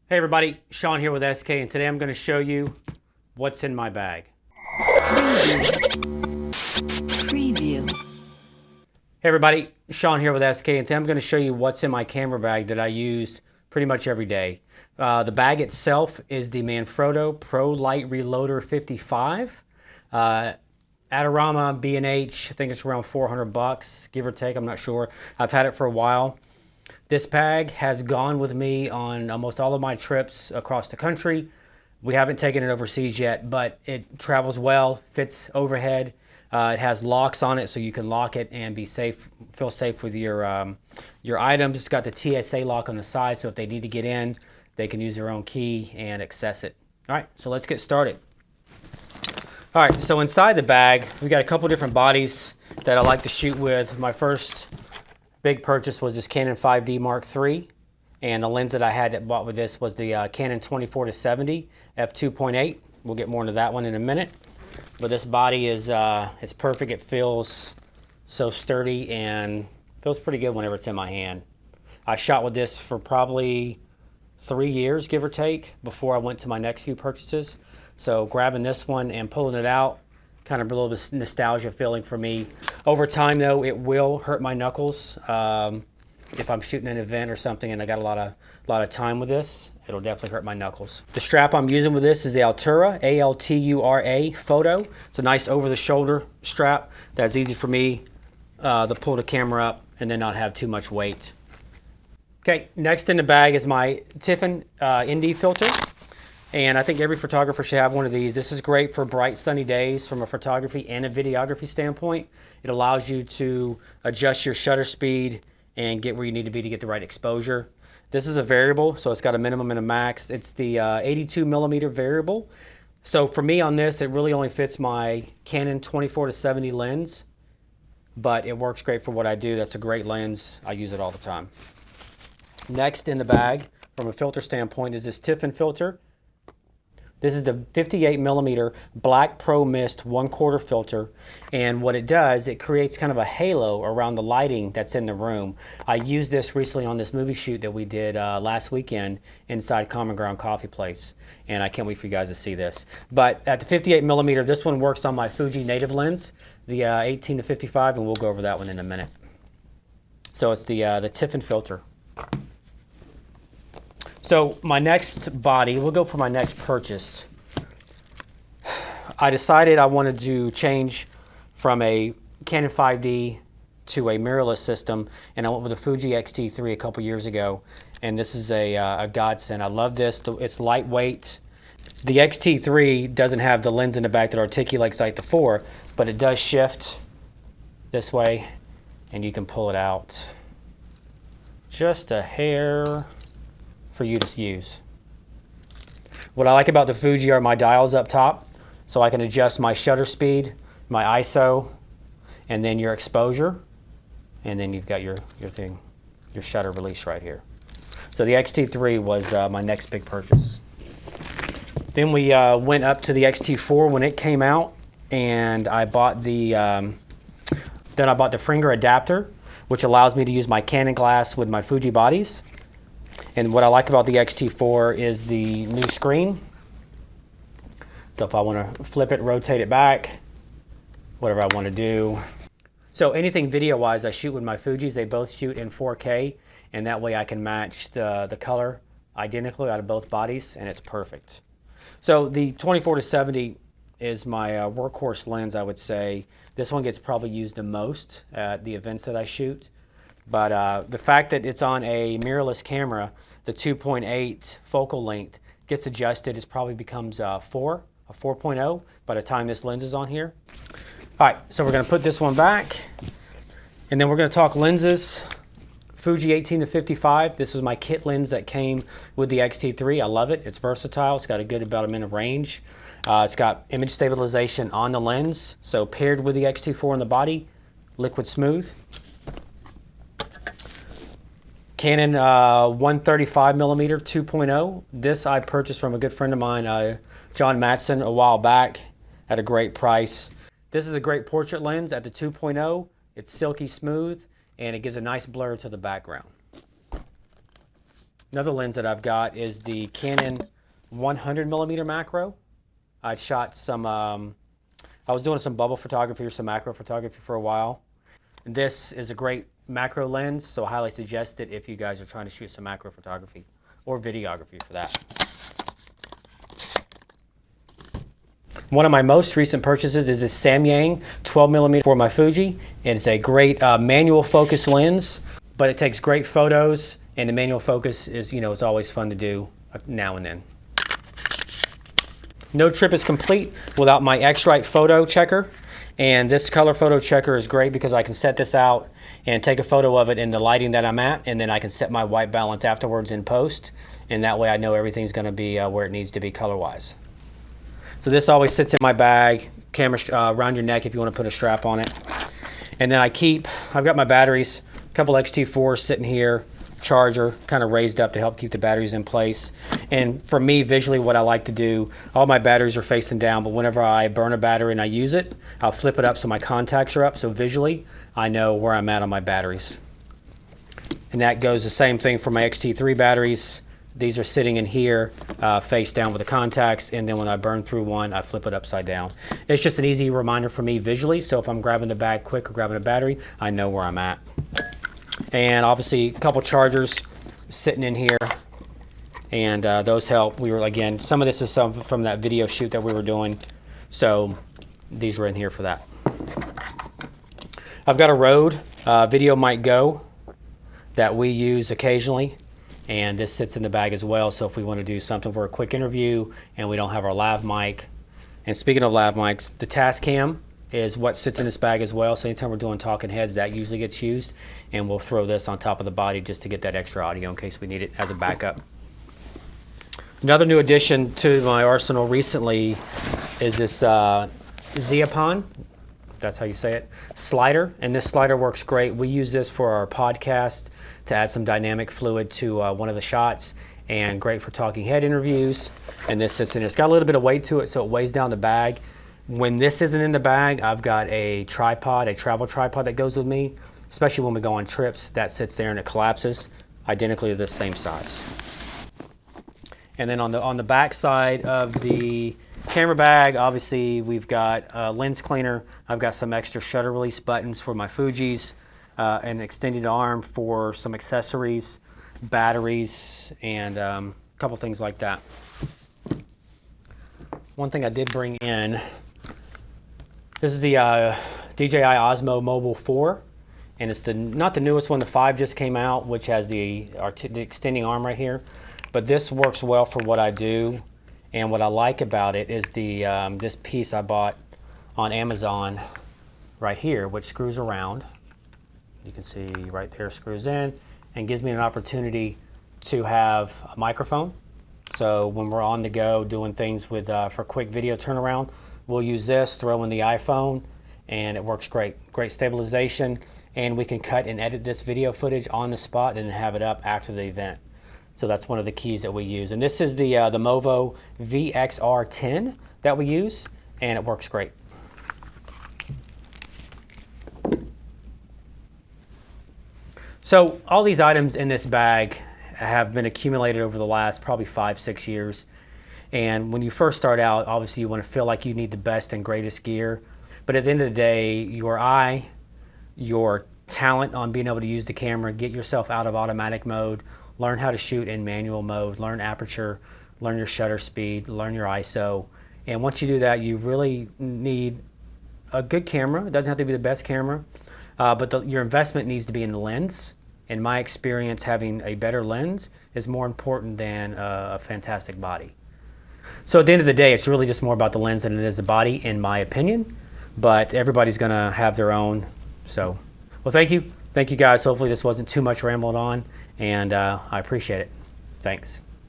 Hey everybody, Sean here with SK, and today I'm going to show you what's in my bag. Preview. Hey everybody, Sean here with SK, and today I'm going to show you what's in my camera bag that I use pretty much every day. The bag itself is the Manfrotto Pro Light Reloader 55. Adorama B&H, I think it's around 400 bucks, give or take, I'm not sure. I've had it for a while. This bag has gone with me on almost all of my trips across the country. We haven't taken it overseas yet, but it travels well, fits overhead. It has locks on it so you can lock it and be safe, feel safe with your items. It's got the TSA lock on the side, so if they need to get in, they can use their own key and access it. All right, so let's get started. All right, so inside the bag, we got a couple different bodies that I like to shoot with. My first big purchase was this Canon 5D Mark III, and the lens that I had that bought with this was the Canon 24-70 f2.8. We'll get more into that one in a minute. But this body is it's perfect. It feels so sturdy and feels pretty good whenever it's in my hand. I shot with this for probably 3 years, give or take, before I went to my next few purchases. So grabbing this one and pulling it out, kind of a little bit nostalgia feeling for me. Over time though, it will hurt my knuckles. If I'm shooting an event or something and I got a lot of time with this, it'll definitely hurt my knuckles. The strap I'm using with this is the Altura, A-L-T-U-R-A Photo. It's a nice over-the-shoulder strap that's easy for me to pull the camera up and then not have too much weight. Okay, next in the bag is my Tiffin ND filter. And I think every photographer should have one of these. This is great for bright sunny days from a photography and a videography standpoint. It allows you to adjust your shutter speed and get where you need to be to get the right exposure. This is a variable, so it's got a minimum and a max. It's the 82 millimeter variable. So for me on this, it really only fits my Canon 24-70 lens, but it works great for what I do. That's a great lens. I use it all the time. Next in the bag, from a filter standpoint, is this Tiffin filter. This is the 58 millimeter Black Pro Mist 1/4 filter, and what it does, it creates kind of a halo around the lighting that's in the room. I used this recently on this movie shoot that we did last weekend inside Common Ground Coffee Place, and I can't wait for you guys to see this. But at the 58 millimeter, this one works on my Fuji native lens, the 18-55, and we'll go over that one in a minute. So it's the Tiffin filter. So my next body, we'll go for my next purchase. I decided I wanted to change from a Canon 5D to a mirrorless system, and I went with a Fuji XT3 a couple years ago, and this is a godsend. I love this. It's lightweight. The XT3 doesn't have the lens in the back that articulates like the 4, but it does shift this way, and you can pull it out. Just a hair for you to use. What I like about the Fuji are my dials up top, so I can adjust my shutter speed, my ISO, and then your exposure, and then you've got your thing, your shutter release right here. So the XT3 was my next big purchase. Then we went up to the XT4 when it came out, and I bought the Fringer adapter, which allows me to use my Canon glass with my Fuji bodies. And what I like about the XT4 is the new screen. So if I want to flip it, rotate it back, whatever I want to do. So anything video-wise, I shoot with my Fujis. They both shoot in 4K, and that way I can match the color identically out of both bodies, and it's perfect. So the 24-70 is my workhorse lens, I would say. This one gets probably used the most at the events that I shoot. But the fact that it's on a mirrorless camera, the 2.8 focal length gets adjusted. It probably becomes a 4.0 by the time this lens is on here. All right, so we're going to put this one back, and then we're going to talk lenses. Fuji 18-55. This was my kit lens that came with the XT3. I love it. It's versatile. It's got a good about a minute range. It's got image stabilization on the lens, so paired with the XT4 in the body, liquid smooth. Canon 135 millimeter 2.0. This I purchased from a good friend of mine, John Matson, a while back at a great price. This is a great portrait lens at the 2.0. It's silky smooth and it gives a nice blur to the background. Another lens that I've got is the Canon 100mm macro. I shot some, I was doing some bubble photography or some macro photography for a while. This is a great macro lens, so I highly suggest it if you guys are trying to shoot some macro photography or videography for that. One of my most recent purchases is this Samyang 12mm for my Fuji. It's a great manual focus lens, but it takes great photos, and the manual focus is, it's always fun to do now and then. No trip is complete without my X-Rite photo checker. And this color photo checker is great because I can set this out and take a photo of it in the lighting that I'm at, and then I can set my white balance afterwards in post. And that way I know everything's gonna be where it needs to be color-wise. So this always sits in my bag, camera around your neck if you want to put a strap on it. And then I've got my batteries, a couple XT4s sitting here, charger kind of raised up to help keep the batteries in place. And for me, visually, what I like to do, all my batteries are facing down, but whenever I burn a battery and I use it, I'll flip it up so my contacts are up, so visually, I know where I'm at on my batteries. And that goes the same thing for my XT3 batteries. These are sitting in here, face down with the contacts, and then when I burn through one, I flip it upside down. It's just an easy reminder for me visually, so if I'm grabbing the bag quick or grabbing a battery, I know where I'm at. And obviously, a couple chargers sitting in here, and those help. Again, some of this is from that video shoot that we were doing, so these were in here for that. I've got a Rode Video Mic Go that we use occasionally. And this sits in the bag as well, so if we want to do something for a quick interview and we don't have our lav mic. And speaking of lav mics, the Tascam is what sits in this bag as well, so anytime we're doing talking heads, that usually gets used. And we'll throw this on top of the body just to get that extra audio in case we need it as a backup. Another new addition to my arsenal recently is this Zeapon, that's how you say it, slider. And this slider works great. We use this for our podcast to add some dynamic fluid to one of the shots, and great for talking head interviews. And this sits in, it's got a little bit of weight to it, so it weighs down the bag. When this isn't in the bag, I've got a tripod, a travel tripod that goes with me, especially when we go on trips. That sits there and it collapses identically to the same size. And then on the back side of the camera bag, obviously we've got a lens cleaner. I've got some extra shutter release buttons for my Fujis, an extended arm for some accessories, batteries, and a couple things like that. One thing I did bring in, this is the DJI Osmo Mobile 4, and it's not the newest one. The 5 just came out, which has the extending arm right here, but this works well for what I do. And what I like about it is this piece I bought on Amazon right here, which screws around. You can see right there, screws in, and gives me an opportunity to have a microphone. So when we're on the go doing things with for quick video turnaround, we'll use this, throw in the iPhone, and it works great. Great stabilization, and we can cut and edit this video footage on the spot and have it up after the event. So that's one of the keys that we use. And this is the Movo VXR10 that we use, and it works great. So all these items in this bag have been accumulated over the last probably 5-6 years. And when you first start out, obviously you want to feel like you need the best and greatest gear. But at the end of the day, your eye, your talent on being able to use the camera, get yourself out of automatic mode, learn how to shoot in manual mode, learn aperture, learn your shutter speed, learn your ISO. And once you do that, you really need a good camera. It doesn't have to be the best camera, but your investment needs to be in the lens. In my experience, having a better lens is more important than a fantastic body. So at the end of the day, it's really just more about the lens than it is the body, in my opinion. But everybody's gonna have their own. So, well, thank you. Thank you guys. Hopefully this wasn't too much rambling on, and I appreciate it. Thanks.